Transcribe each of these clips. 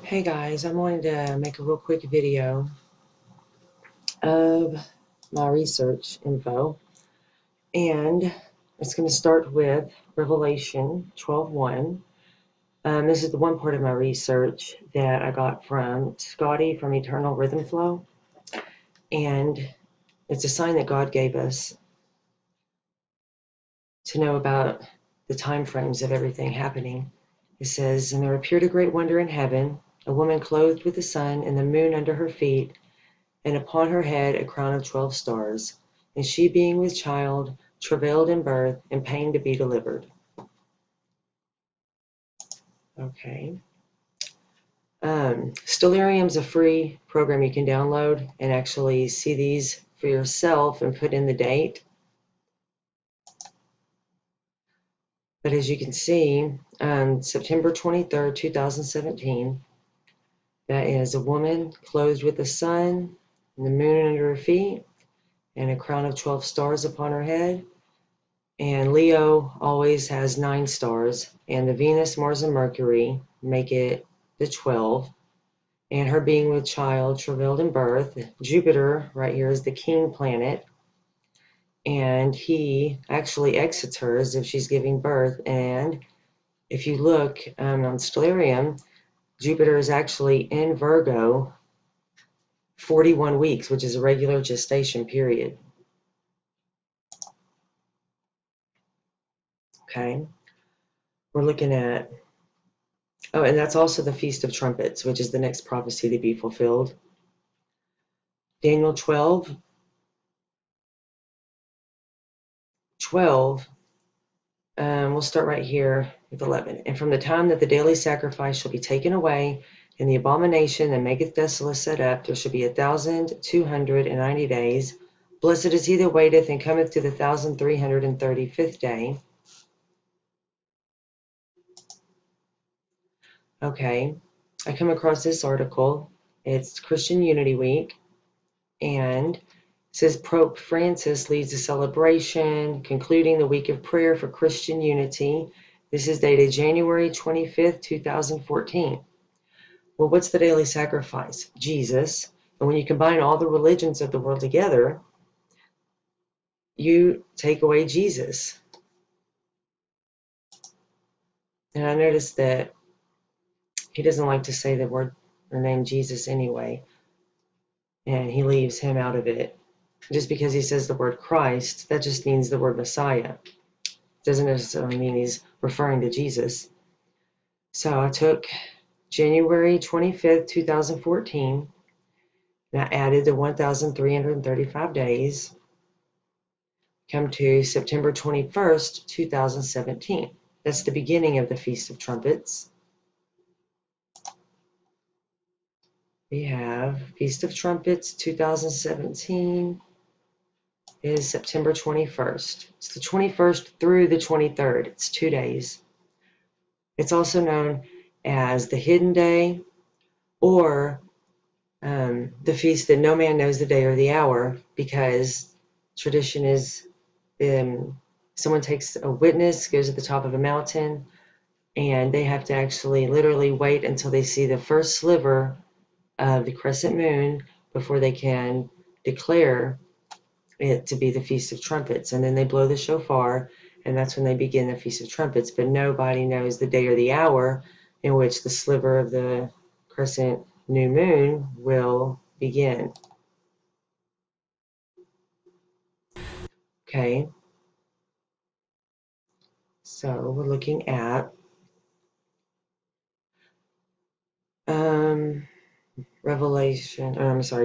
Hey guys, I'm wanting to make a real quick video of my research info, and it's going to start with Revelation 12:1. This is the one part of my research that I got from Scotty from Eternal Rhythm Flow, and it's a sign that God gave us to know about the time frames of everything happening. It says, "And there appeared a great wonder in heaven, a woman clothed with the sun and the moon under her feet, and upon her head a crown of 12 stars. And she, being with child, travailed in birth, and pain to be delivered." Okay. Stellarium's a free program you can download and actually see these for yourself and put in the date. But as you can see, September 23rd, 2017, that is a woman clothed with the sun and the moon under her feet and a crown of 12 stars upon her head. And Leo always has 9 stars, and the Venus, Mars, and Mercury make it the 12. And her being with child, travailed in birth. Jupiter right here is the king planet, and he actually exits her as if she's giving birth. And if you look on Stellarium, Jupiter is actually in Virgo 41 weeks, which is a regular gestation period. Okay, we're looking at, oh, and that's also the Feast of Trumpets, which is the next prophecy to be fulfilled. Daniel 12, we'll start right here with 11. "And from the time that the daily sacrifice shall be taken away, and the abomination that maketh desolate set up, there shall be 1,290 days. Blessed is he that waiteth, and cometh to the 1,335th day." Okay, I come across this article. It's Christian Unity Week, and it says Pope Francis leads a celebration concluding the week of prayer for Christian unity. This is dated January 25th, 2014. Well, what's the daily sacrifice? Jesus. And when you combine all the religions of the world together, you take away Jesus. And I noticed that he doesn't like to say the word or name Jesus anyway, and he leaves him out of it. Just because he says the word Christ, that just means the word Messiah. Doesn't necessarily mean he's referring to Jesus. So I took January 25th, 2014, and I added the 1,335 days, come to September 21st, 2017. That's the beginning of the Feast of Trumpets. We have Feast of Trumpets 2017 is September 21st. It's the 21st through the 23rd. It's 2 days. It's also known as the Hidden Day, or the feast that no man knows the day or the hour, because tradition is someone takes a witness, goes to the top of a mountain, and they have to actually literally wait until they see the first sliver of the crescent moon before they can declare it to be the Feast of Trumpets. And then they blow the shofar, and that's when they begin the Feast of Trumpets. But nobody knows the day or the hour in which the sliver of the crescent new moon will begin. Okay, so we're looking at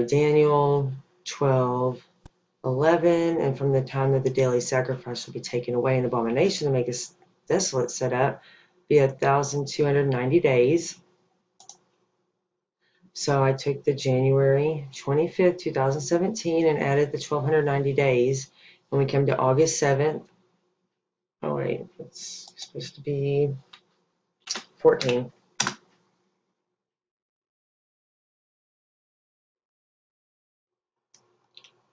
Daniel 12:11, "And from the time that the daily sacrifice shall be taken away, and the abomination to make us desolate set up, be 1,290 days." So I took the January 25th, 2017, and added the 1,290 days, and we come to August 7th. Oh wait, it's supposed to be 14.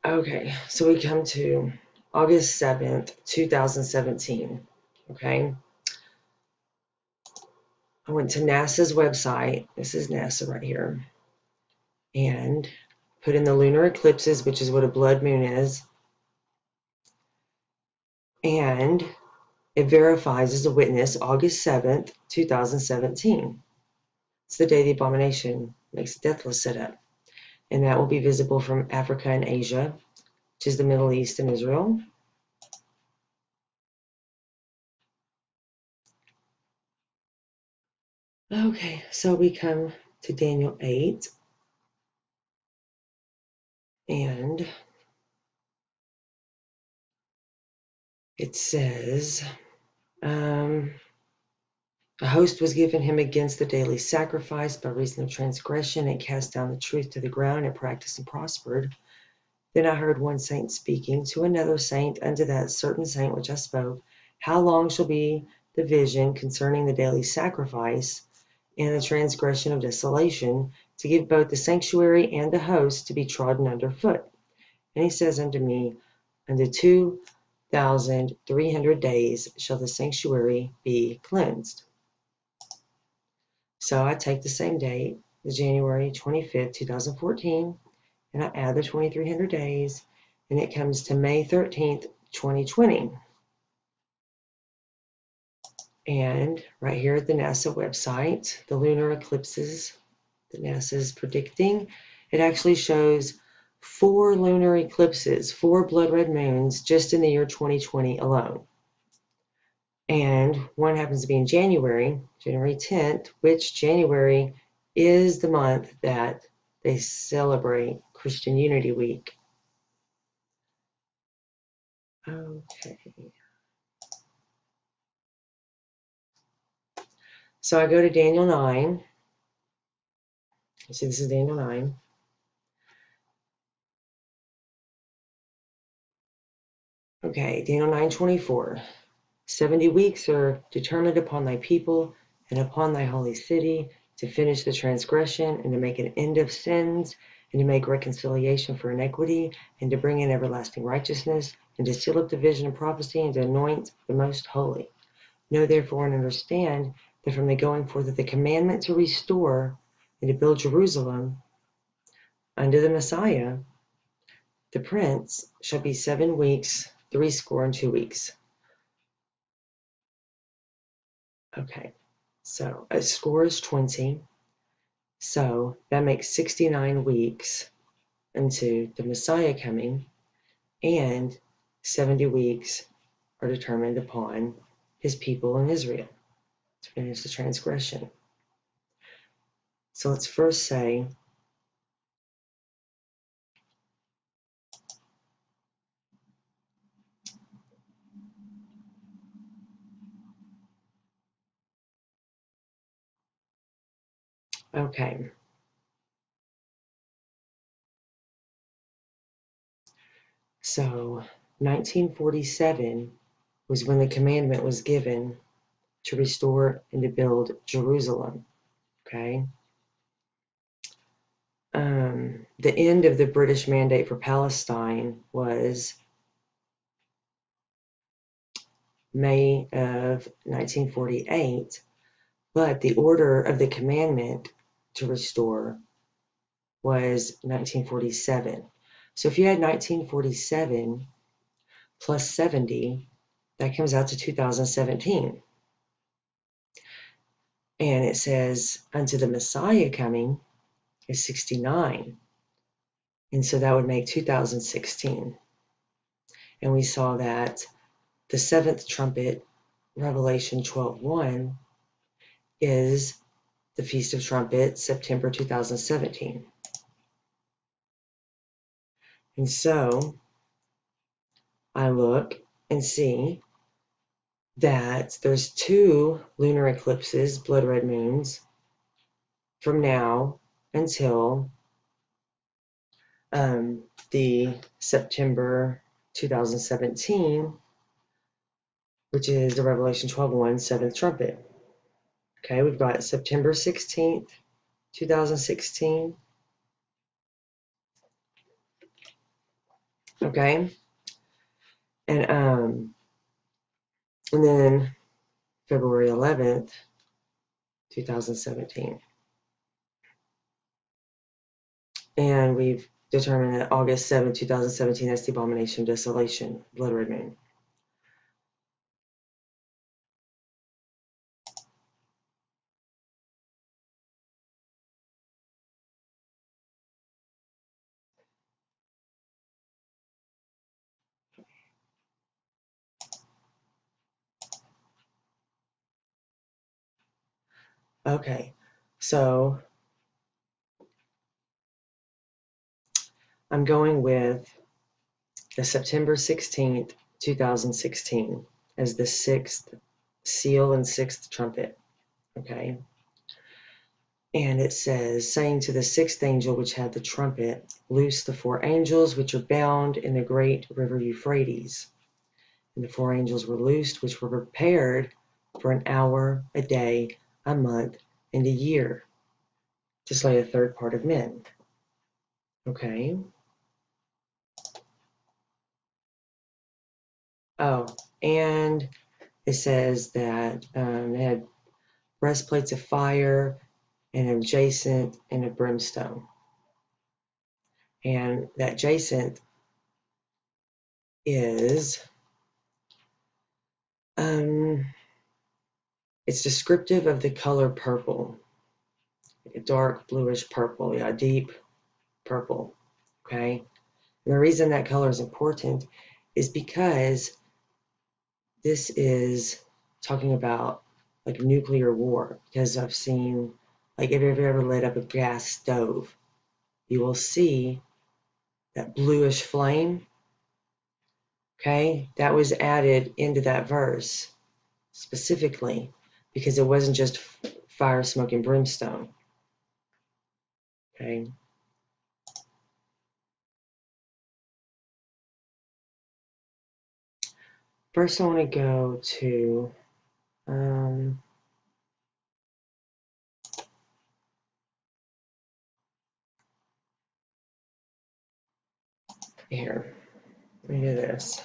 Okay, so we come to August 7th, 2017. Okay. I went to NASA's website. This is NASA right here. And put in the lunar eclipses, which is what a blood moon is. And it verifies as a witness August 7th, 2017. It's the day the abomination makes the deathless sit up. And that will be visible from Africa and Asia, which is the Middle East and Israel. Okay, so we come to Daniel 8. And it says, a host was given him against the daily sacrifice by reason of transgression. It cast down the truth to the ground. It practiced and prospered. Then I heard one saint speaking to another saint, unto that certain saint which I spoke, how long shall be the vision concerning the daily sacrifice and the transgression of desolation, to give both the sanctuary and the host to be trodden under foot? And he says unto me, unto 2,300 days shall the sanctuary be cleansed. So I take the same date, the January 25th, 2014, and I add the 2,300 days, and it comes to May 13th, 2020. And right here at the NASA website, the lunar eclipses that NASA is predicting, it actually shows 4 lunar eclipses, 4 blood red moons, just in the year 2020 alone. And one happens to be in January, January 10th, which January is the month that they celebrate Christian Unity Week. Okay. So I go to Daniel 9. So this is Daniel 9. Okay, Daniel 9:24. 70 weeks are determined upon thy people and upon thy holy city to finish the transgression and to make an end of sins and to make reconciliation for iniquity and to bring in everlasting righteousness and to seal up the vision of prophecy and to anoint the most holy. Know therefore and understand that from the going forth of the commandment to restore and to build Jerusalem unto the Messiah, the prince, shall be 7 weeks, 62 weeks. Okay, so a score is 20. So that makes 69 weeks into the Messiah coming, and 70 weeks are determined upon his people in Israel to finish the transgression. So let's first say, okay, so 1947 was when the commandment was given to restore and to build Jerusalem, okay? The end of the British mandate for Palestine was May of 1948, but the order of the commandment to restore was 1947. So if you had 1947 plus 70, that comes out to 2017. And it says, unto the Messiah coming is 69. And so that would make 2016. And we saw that the 7th trumpet, Revelation 12:1, is the Feast of Trumpets, September 2017. And so I look and see that there's 2 lunar eclipses, blood red moons, from now until the September 2017, which is the Revelation 12:1, 7th trumpet. Okay, we've got September 16th, 2016. Okay, and then February 11th, 2017. And we've determined that August 7, 2017, that's the abomination of desolation, blood red moon. Okay, so I'm going with the September 16th, 2016 as the sixth seal and sixth trumpet. Okay. And it says, saying to the sixth angel which had the trumpet, loose the four angels which are bound in the great river Euphrates. And the four angels were loosed, which were prepared for an hour, a day, a month, and a year, to slay a third part of men. Okay. Oh, and it says that they had breastplates of fire and adjacent and a brimstone. And that adjacent is it's descriptive of the color purple, a dark bluish purple, yeah, deep purple. Okay. And the reason that color is important is because this is talking about like nuclear war. Because I've seen, like, if you've ever lit up a gas stove, you will see that bluish flame. Okay, that was added into that verse specifically because it wasn't just fire, smoke, and brimstone. Okay. First, I want to go to here. Let me do this.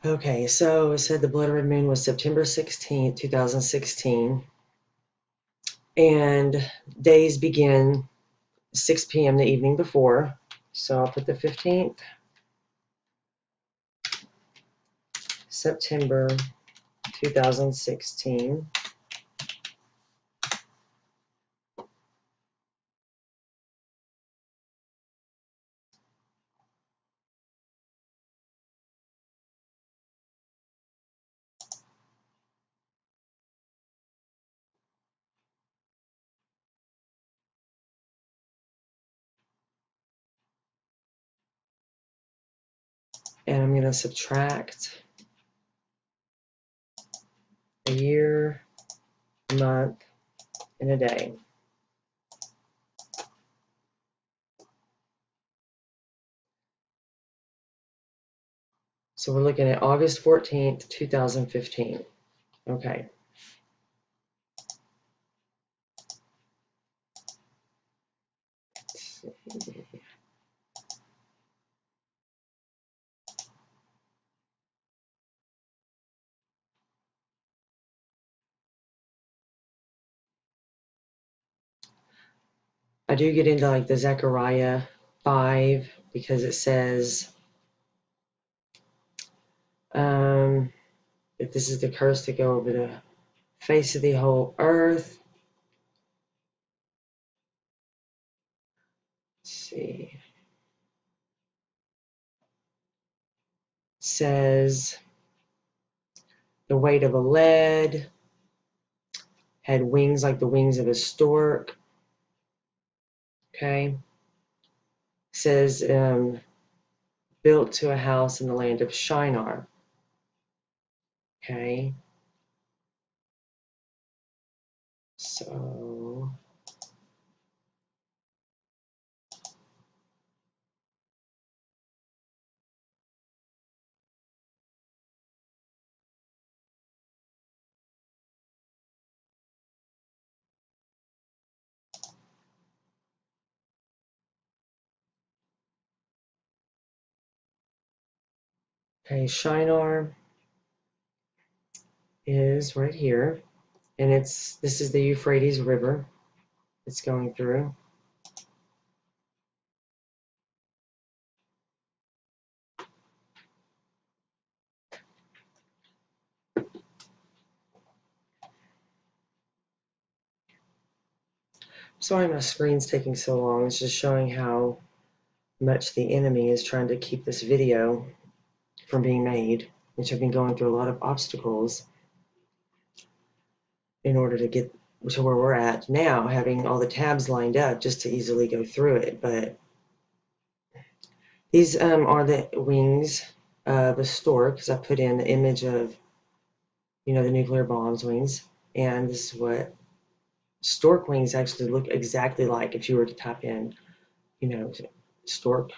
Okay, so it said the blood red moon was September 16th, 2016, and days begin 6 p.m. the evening before. So I'll put the 15th, September 2016. And I'm going to subtract a year, a month, and a day. So we're looking at August 14th, 2015. Okay. I do get into like the Zechariah 5 because it says that this is the curse to go over the face of the whole earth. Let's see. It says the weight of a lead, had wings like the wings of a stork. Okay. It says built to a house in the land of Shinar. Okay. So Okay, Shinar is right here, and this is the Euphrates River it's going through. Sorry my screen's taking so long. It's just showing how much the enemy is trying to keep this video from being made, which I've been going through a lot of obstacles in order to get to where we're at now, having all the tabs lined up just to easily go through it. But these are the wings of a stork, because I put in the image of, the nuclear bombs wings, and this is what stork wings actually look exactly like if you were to type in, stork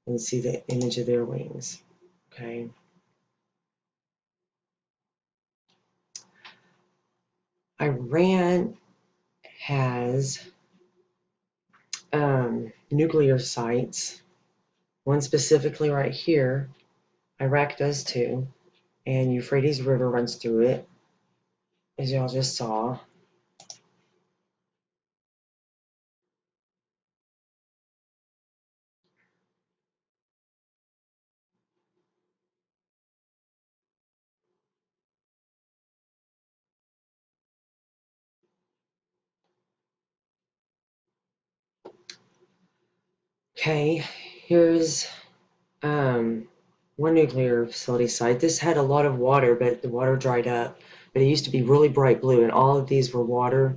and see the image of their wings. Okay. Iran has nuclear sites, one specifically right here. Iraq does too, and Euphrates River runs through it, as y'all just saw. Okay, here's one nuclear facility site. This had a lot of water, but the water dried up. But it used to be really bright blue, and all of these were water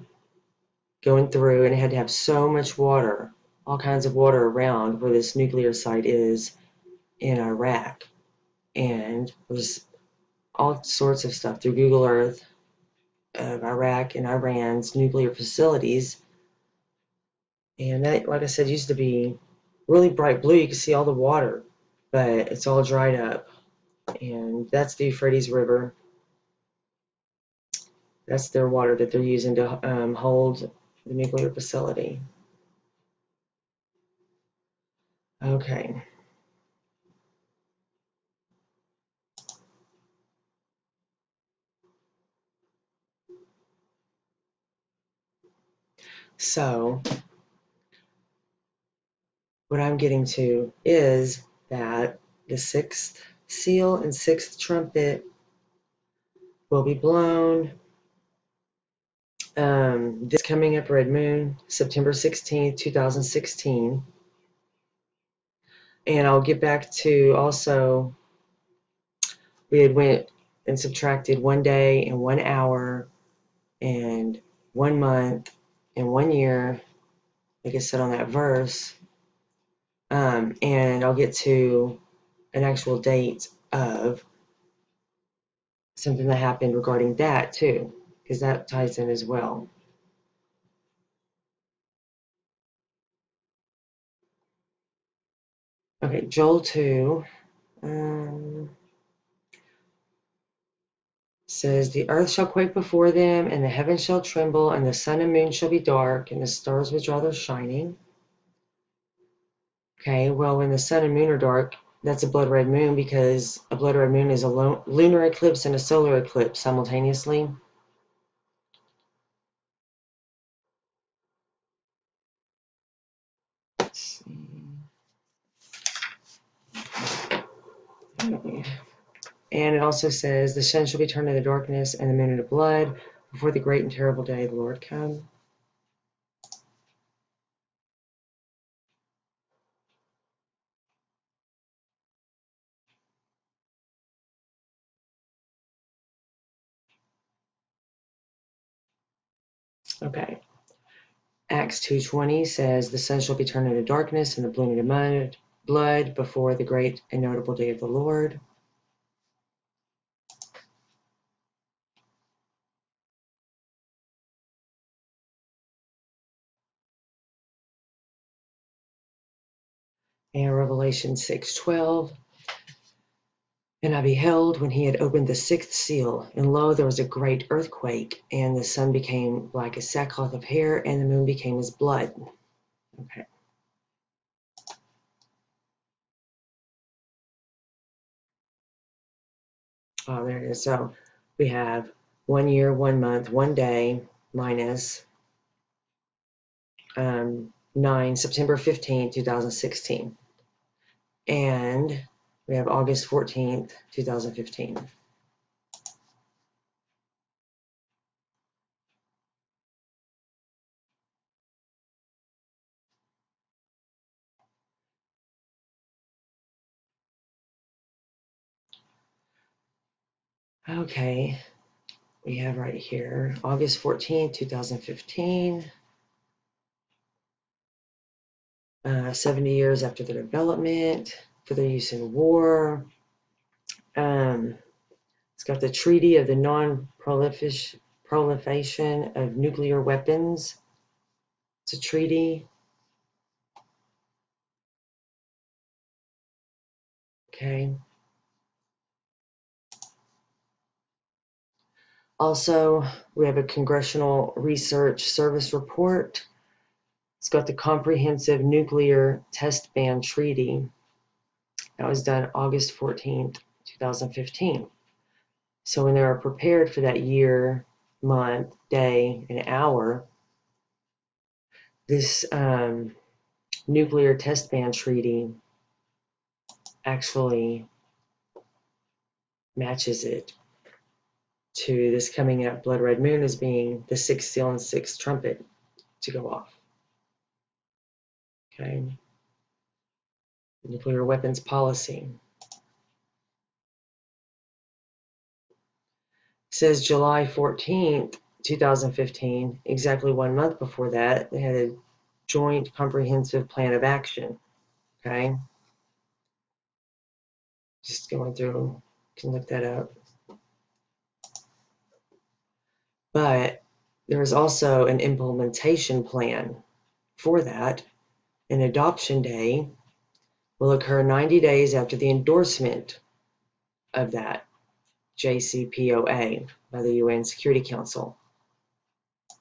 going through, and it had to have so much water, all kinds of water around where this nuclear site is in Iraq. And there's all sorts of stuff through Google Earth of Iraq and Iran's nuclear facilities. And that, like I said, used to be really bright blue. You can see all the water, but it's all dried up. And that's the Euphrates River. That's their water that they're using to hold the nuclear facility. Okay. So what I'm getting to is that the sixth seal and sixth trumpet will be blown this coming up red moon, September 16th, 2016. And I'll get back to also, we had went and subtracted 1 day and 1 hour and 1 month and 1 year, like I said on that verse. And I'll get to an actual date of something that happened regarding that too, because that ties in as well. Okay, Joel 2 says, the earth shall quake before them, and the heavens shall tremble, and the sun and moon shall be dark, and the stars withdraw their shining. Okay, well, when the sun and moon are dark, that's a blood red moon, because a blood red moon is a lunar eclipse and a solar eclipse simultaneously. Let's see. And it also says, the sun shall be turned into darkness and the moon into blood before the great and terrible day of the Lord come. Okay. Acts 2:20 says, the sun shall be turned into darkness and the moon into blood before the great and notable day of the Lord. And Revelation 6:12, and I beheld when he had opened the sixth seal, and lo, there was a great earthquake, and the sun became like a sackcloth of hair, and the moon became as blood. Okay. Oh, there it is. So we have 1 year, 1 month, 1 day minus 9, September 15th, 2016. And we have August 14th, 2015. Okay, we have right here August 14th, 2015, 70 years after the development for their use in war. It's got the Treaty of the Non-Proliferation of Nuclear Weapons. It's a treaty. Okay. Also, we have a Congressional Research Service report. It's got the Comprehensive Nuclear Test Ban Treaty. That was done August 14th, 2015. So when they were prepared for that year, month, day, and hour, this nuclear test ban treaty actually matches it to this coming up blood red moon as being the sixth seal and sixth trumpet to go off. Okay. Nuclear weapons policy. It says July 14th, 2015, exactly 1 month before that, they had a joint comprehensive plan of action. Okay. Just going through, you can look that up. But there is also an implementation plan for that. An adoption day will occur 90 days after the endorsement of that JCPOA by the UN Security Council.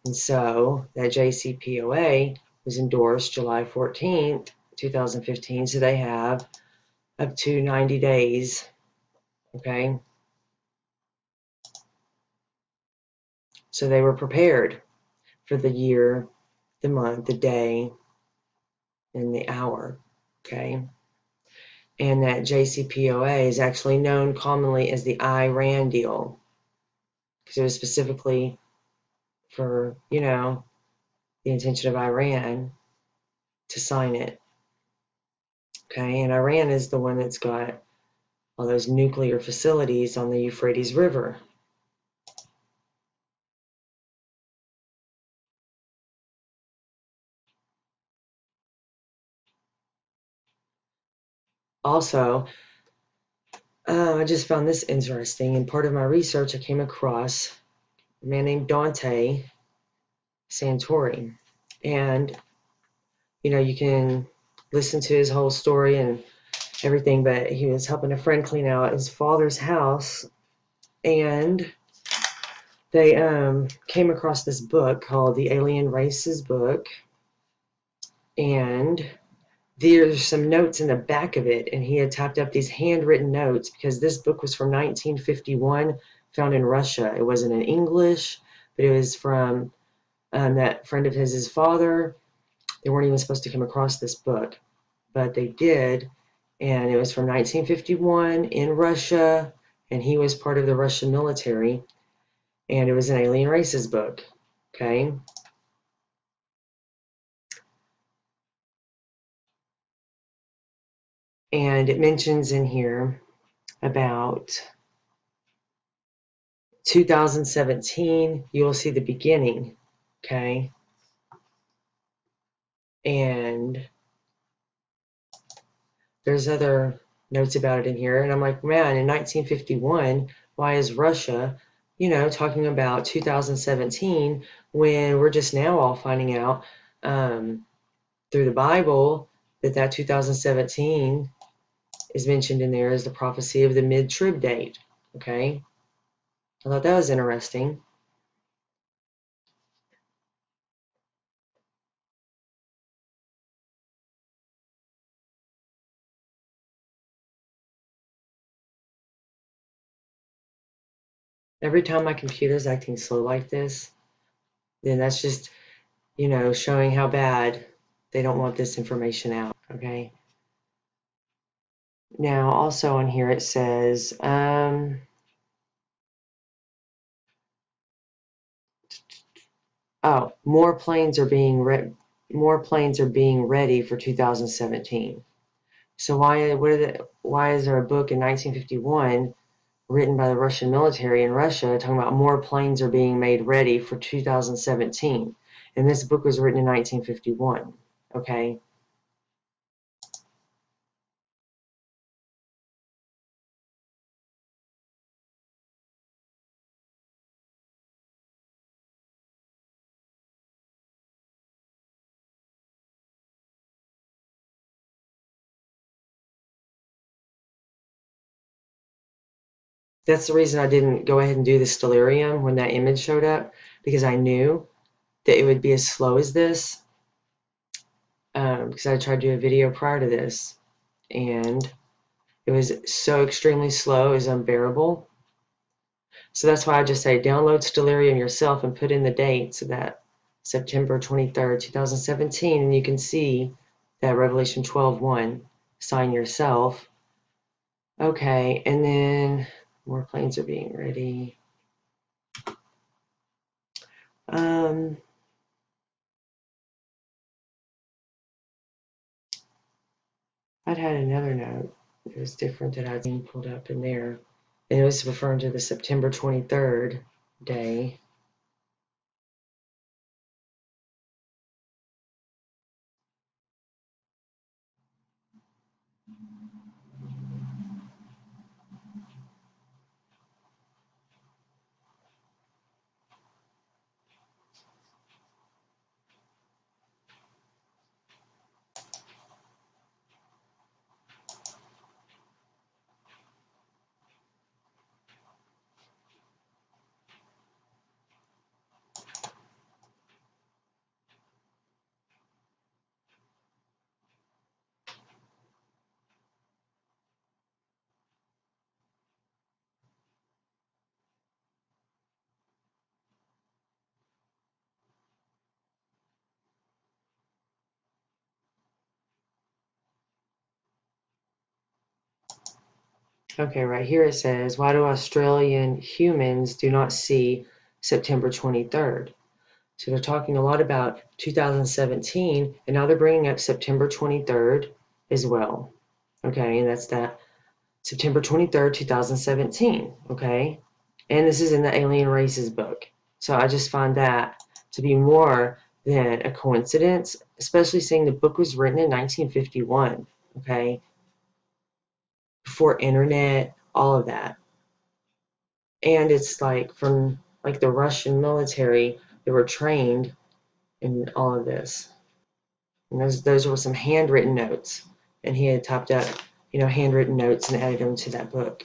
And so that JCPOA was endorsed July 14th, 2015. So they have up to 90 days. Okay. So they were prepared for the year, the month, the day, and the hour. Okay. And that JCPOA is actually known commonly as the Iran deal because it was specifically for, the intention of Iran to sign it. Okay, and Iran is the one that's got all those nuclear facilities on the Euphrates River. Also, I just found this interesting. In part of my research, I came across a man named Dante Santori. And, you can listen to his whole story and everything, but he was helping a friend clean out his father's house, and they came across this book called The Alien Races Book, and there's some notes in the back of it, and he had typed up these handwritten notes because this book was from 1951, found in Russia. It wasn't in English, but it was from that friend of his father. They weren't even supposed to come across this book, but they did, and it was from 1951 in Russia, and he was part of the Russian military, and it was an alien races book. Okay. And it mentions in here about 2017, you will see the beginning. Okay. And there's other notes about it in here. And I'm like, man, in 1951, why is Russia, talking about 2017 when we're just now all finding out through the Bible that 2017 is mentioned in there as the prophecy of the mid-trib date. Okay. I thought that was interesting. Every time my computer's acting slow like this, then that's just, showing how bad they don't want this information out, okay? Now, also on here it says, oh, more planes are being ready for 2017. So why is there a book in 1951 written by the Russian military in Russia talking about more planes are being made ready for 2017? And this book was written in 1951, okay? That's the reason I didn't go ahead and do the stellarium when that image showed up, because I knew that it would be as slow as this, because I tried to do a video prior to this, and it was so extremely slow, it was unbearable. So that's why I just say download stellarium yourself and put in the date, so that September 23rd, 2017, and you can see that Revelation 12:1, sign yourself. Okay, and then more planes are being ready. I'd had another note. It was different that I'd seen pulled up in there. And it was referring to the September 23rd day. Okay, right here it says, why do Australian humans do not see September 23rd? So they're talking a lot about 2017, and now they're bringing up September 23rd as well. Okay, and that's that September 23rd, 2017. Okay, and this is in the Alien Races book. So I just find that to be more than a coincidence, especially seeing the book was written in 1951. Okay, before internet, all of that. And it's like from like the Russian military, they were trained in all of this. And those were some handwritten notes, and he had typed up, handwritten notes and added them to that book.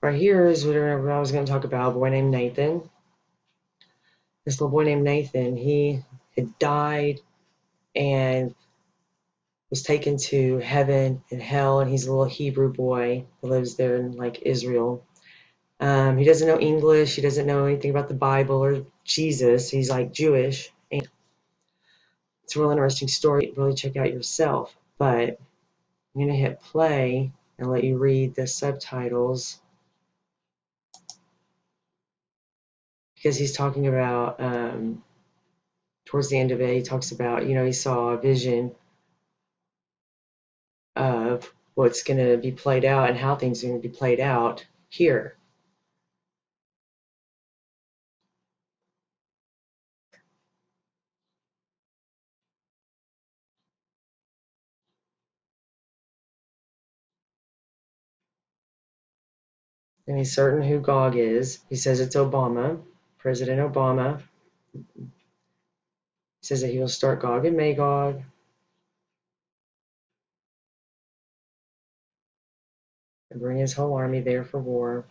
Right here is what I was going to talk about. A boy named Nathan. This little boy named Nathan, he had died and was taken to heaven and hell, and he's a little Hebrew boy that lives there in like Israel. He doesn't know English. He doesn't know anything about the Bible or Jesus. He's like Jewish. And it's a real interesting story. Really check out yourself. But I'm going to hit play and let you read the subtitles, because he's talking about, towards the end of it, he talks about, he saw a vision of what's going to be played out and how things are going to be played out here. And he's certain who Gog is. He says it's Obama, President Obama. He says that he will start Gog and Magog. And bring his whole army there for war.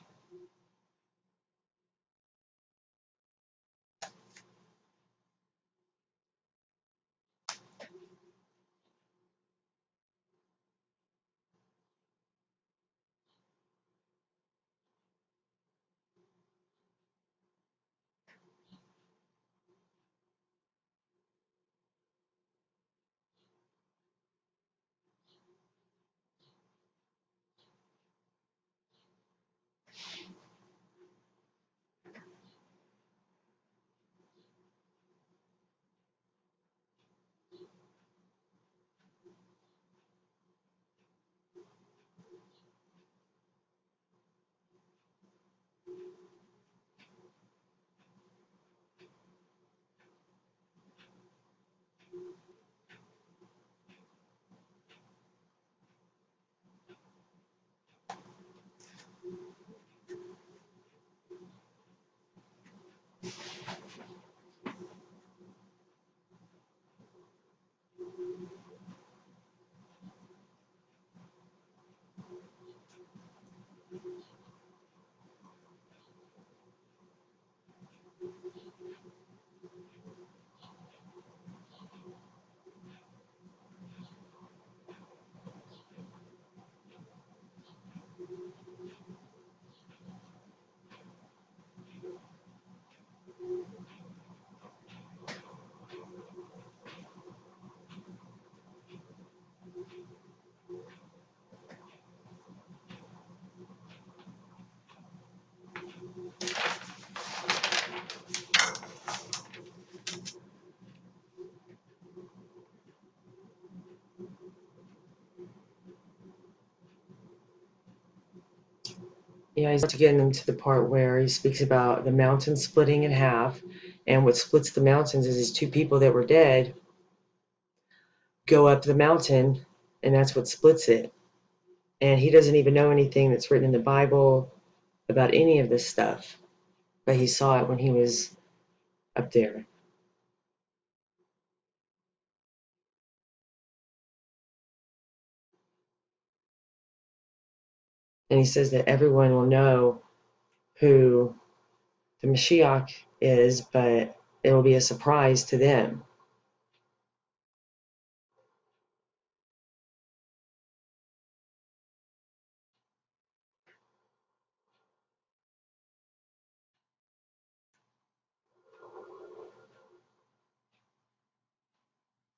Yeah, he's getting into the part where he speaks about the mountain splitting in half. And what splits the mountains is these two people that were dead go up the mountain, and that's what splits it. And he doesn't even know anything that's written in the Bible about any of this stuff, but he saw it when he was up there. And he says that everyone will know who the Mashiach is, but it will be a surprise to them.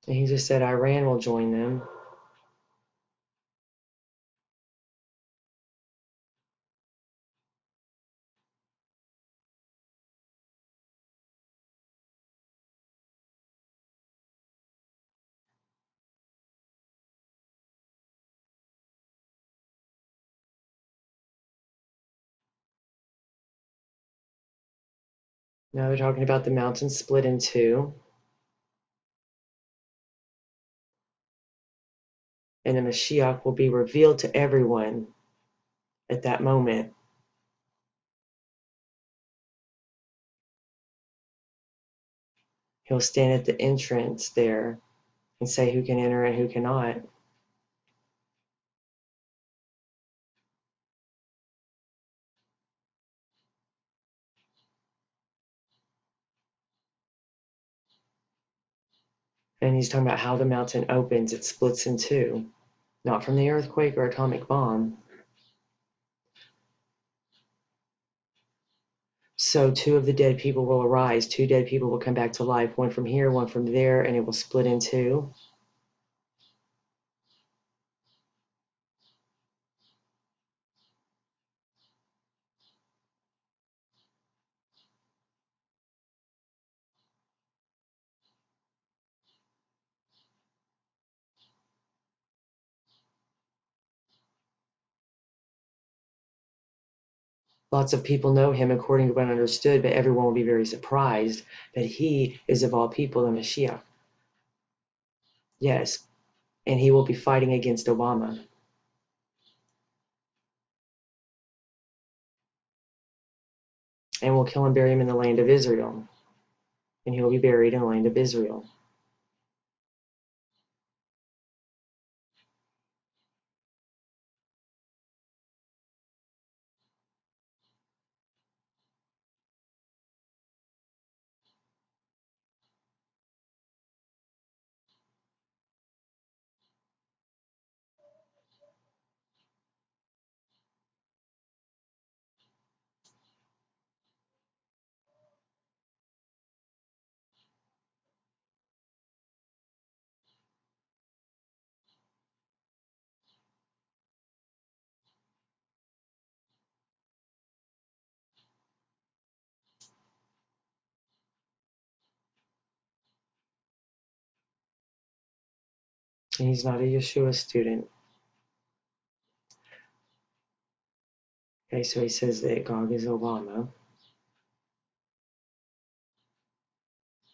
And he just said Iran will join them. Now they're talking about the mountain split in two, and the Mashiach will be revealed to everyone at that moment. He'll stand at the entrance there and say who can enter and who cannot. And he's talking about how the mountain opens, it splits in two, not from the earthquake or atomic bomb. So two of the dead people will arise, two dead people will come back to life, one from here, one from there, and it will split in two. Lots of people know him according to what I understood, but everyone will be very surprised that he is of all people the Mashiach. Yes, and he will be fighting against Obama. and will kill and bury him in the land of Israel, and he will be buried in the land of Israel. And he's not a Yeshua student. Okay, so he says that Gog is Obama,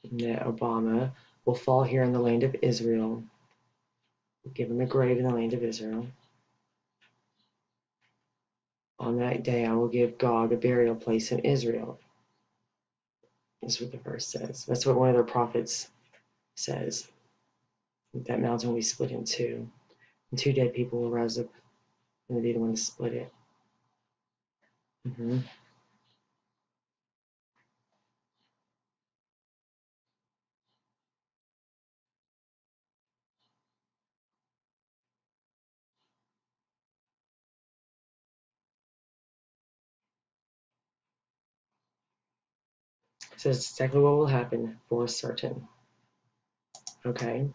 and that Obama will fall here in the land of Israel. We'll give him a grave in the land of Israel. On that day, I will give Gog a burial place in Israel. That's what the verse says. That's what one of their prophets says. That mountain will be split in two, and two dead people will rise up and be the one to split it. So it's exactly what will happen for certain. Okay.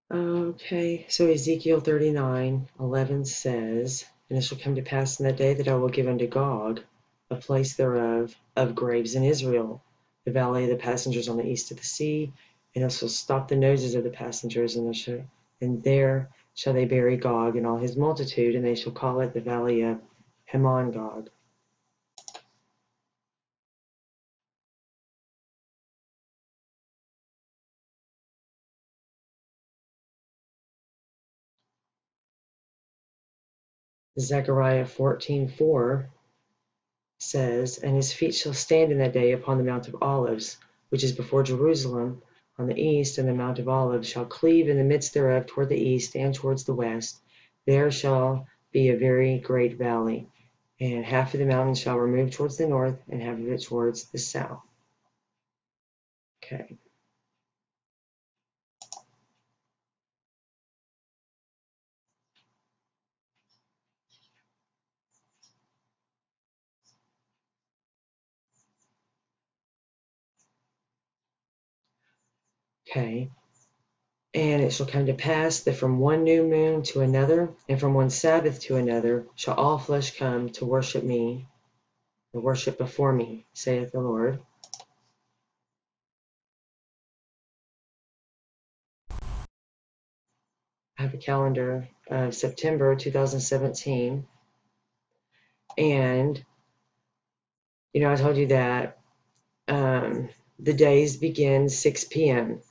Okay, so Ezekiel 39:11 says, "And it shall come to pass in that day that I will give unto Gog a place thereof of graves in Israel, the valley of the passengers on the east of the sea, and it shall stop the noses of the passengers, and there shall they bury Gog and all his multitude, and they shall call it the valley of Hamon Gog." Zechariah 14:4 says, "And his feet shall stand in that day upon the Mount of Olives, which is before Jerusalem, on the east, and the Mount of Olives shall cleave in the midst thereof toward the east and towards the west. There shall be a very great valley, and half of the mountain shall remove towards the north, and half of it towards the south." Okay. Okay. "And it shall come to pass that from one new moon to another, and from one Sabbath to another, shall all flesh come to worship me, or worship before me, saith the Lord." I have a calendar of September 2017, and I told you that the days begin 6 p.m.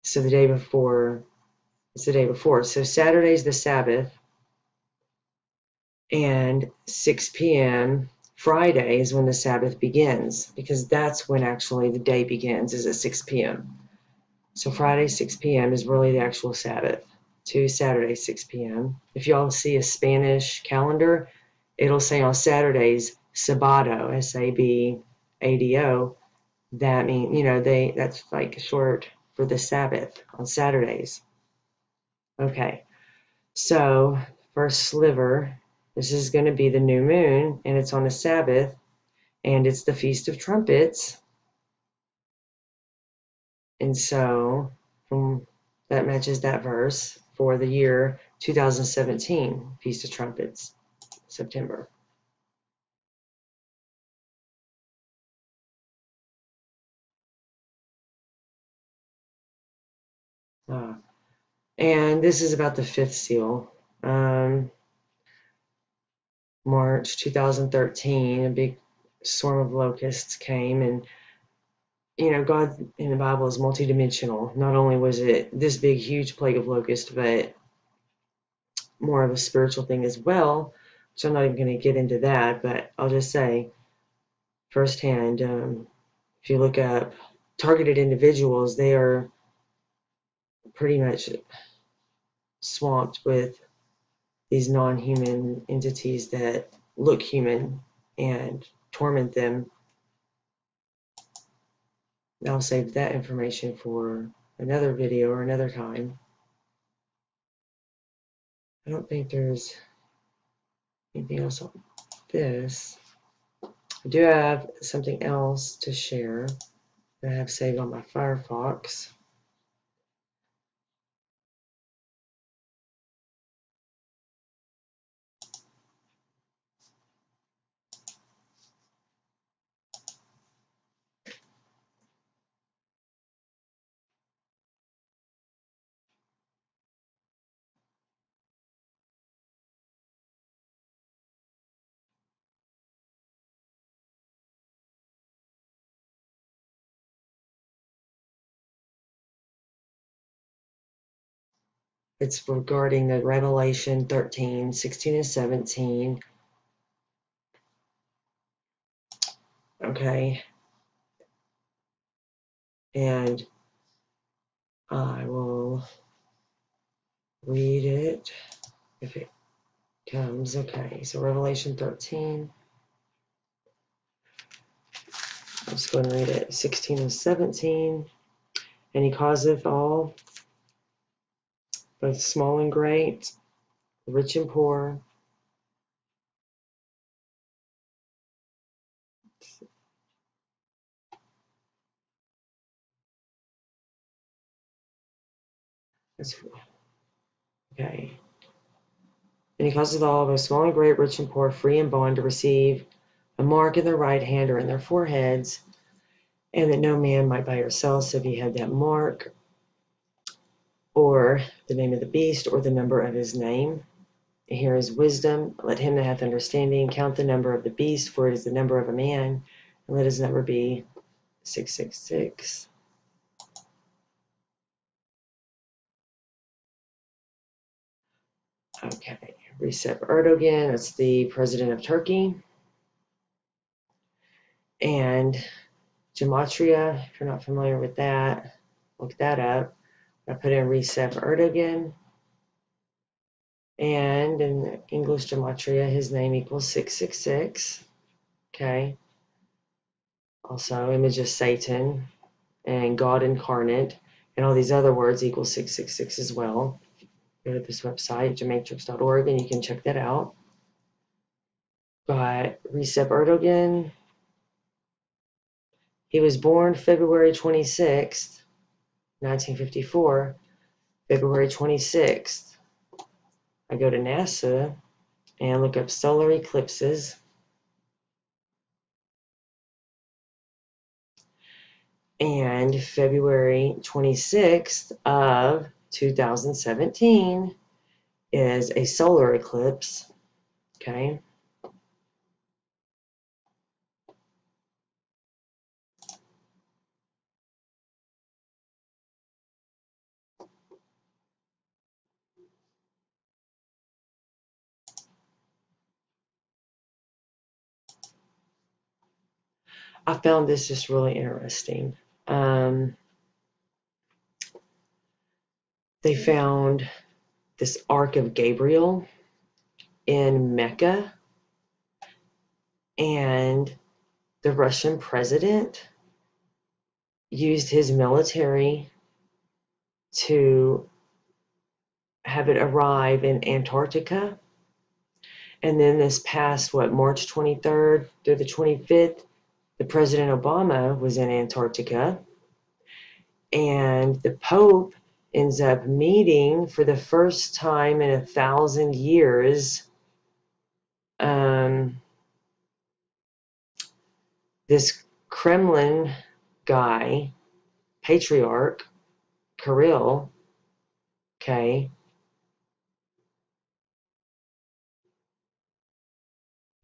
So the day before, it's the day before. So Saturday's the Sabbath, and 6 p.m. Friday is when the Sabbath begins, because that's when actually the day begins, is at 6 p.m. So Friday 6 p.m. is really the actual Sabbath to Saturday 6 p.m. If y'all see a Spanish calendar, it'll say on Saturdays Sabado, Sabado. That means, that's like short for the Sabbath on Saturdays. Okay, so first sliver, this is going to be the new moon, and it's on a Sabbath, and it's the Feast of Trumpets. And so that matches that verse for the year 2017, Feast of Trumpets, September. And this is about the fifth seal. March 2013, a big swarm of locusts came, and God in the Bible is multidimensional. Not only was it this big, huge plague of locusts, but more of a spiritual thing as well, which I'm not even going to get into that, but I'll just say firsthand, if you look up targeted individuals, they are pretty much swamped with these non-human entities that look human and torment them. I'll save that information for another video or another time. I don't think there's anything else on this. I do have something else to share that I have saved on my Firefox. It's regarding the Revelation 13, 16, and 17. Okay. And I will read it if it comes. Okay, so Revelation 13. I'll just go and read it. 16 and 17. And he causeth all, both small and great, rich and poor. Okay. And he causeth all, both small and great, rich and poor, free and bond, to receive a mark in their right hand or in their foreheads, and that no man might buy or sell, so if he had that mark, or the name of the beast, or the number of his name. Here is wisdom. Let him that hath understanding count the number of the beast, for it is the number of a man, and let his number be 666. Okay, Recep Erdogan, that's the president of Turkey. And gematria, if you're not familiar with that, look that up. I put in Recep Erdogan, and in English gematria, his name equals 666. Okay. Also, image of Satan and God incarnate, and all these other words equal 666 as well. Go to this website, gematrix.org, and you can check that out. But Recep Erdogan, he was born February 26th, 1954. February 26th, I go to NASA and look up solar eclipses. And February 26th of 2017 is a solar eclipse. Okay. I found this just really interesting. They found this Ark of Gabriel in Mecca, and the Russian president used his military to have it arrive in Antarctica. And then this past, March 23rd through the 25th, the President Obama was in Antarctica, and the Pope ends up meeting for the first time in 1,000 years this Kremlin guy, patriarch, Kirill, okay,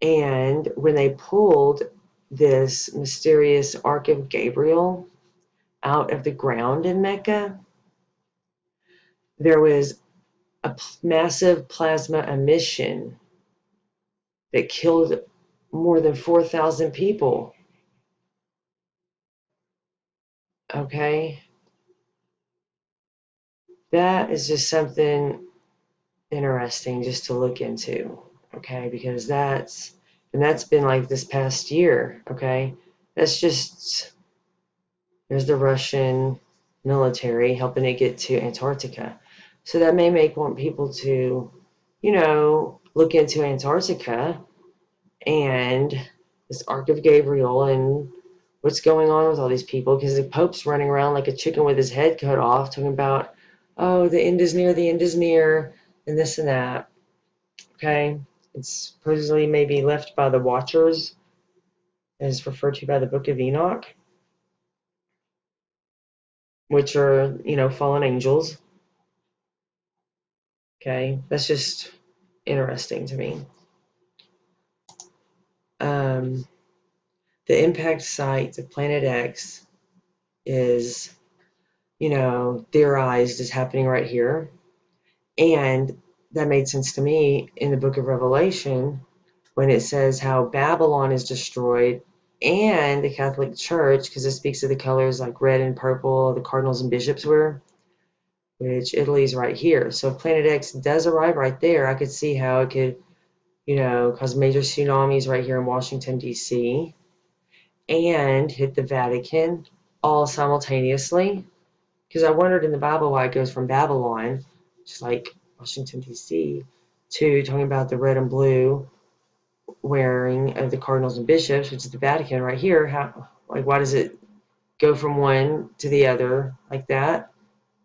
And when they pulled this mysterious Ark of Gabriel out of the ground in Mecca, there was a massive plasma emission that killed more than 4,000 people. Okay? That is just something interesting just to look into. Okay? Because that's been like this past year. Okay? That's just, there's the Russian military helping it get to Antarctica. So that may want people to, look into Antarctica and this Ark of Gabriel and what's going on with all these people, because the Pope's running around like a chicken with his head cut off, talking about, oh, the end is near, and this and that. Okay? It's supposedly maybe left by the Watchers, as referred to by the Book of Enoch, which are, fallen angels. Okay? That's just interesting to me. The impact site of Planet X is, theorized as happening right here. And that made sense to me in the book of Revelation when it says how Babylon is destroyed and the Catholic Church, because it speaks of the colors like red and purple the cardinals and bishops wear, which Italy's right here. So if Planet X does arrive right there, I could see how it could, cause major tsunamis right here in Washington, D.C., and hit the Vatican all simultaneously. Because I wondered in the Bible why it goes from Babylon, just like Washington, D.C., to talking about the red and blue wearing of the cardinals and bishops, which is the Vatican right here. Why does it go from one to the other like that?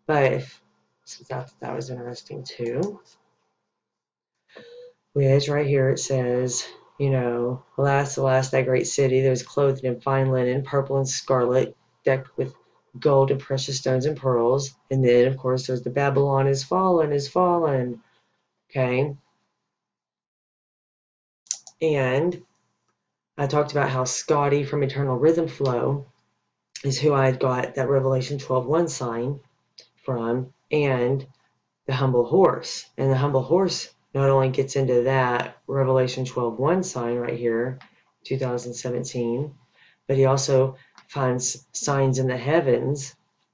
But so that was interesting too. Which right here it says, alas, that great city that was clothed in fine linen, purple and scarlet, decked with gold and precious stones and pearls. And then, of course, there's the Babylon is fallen, is fallen. Okay. And I talked about how Scotty from Eternal Rhythm Flow is who I had got that Revelation 12:1 sign from, and the humble horse. And the humble horse not only gets into that Revelation 12:1 sign right here, 2017, but he also finds signs in the heavens,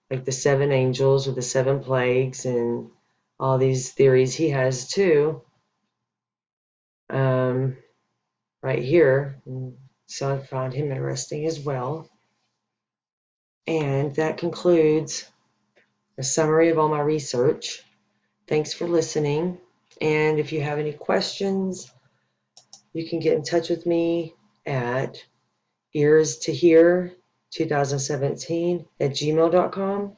like the 7 angels with the 7 plagues and all these theories he has too, right here. So I found him interesting as well. And that concludes a summary of all my research. Thanks for listening. And if you have any questions, you can get in touch with me at earstohear2017@gmail.com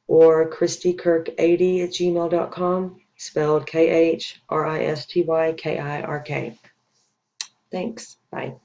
or christykirk80@gmail.com, spelled KHRISTYKIRK. Thanks. Bye.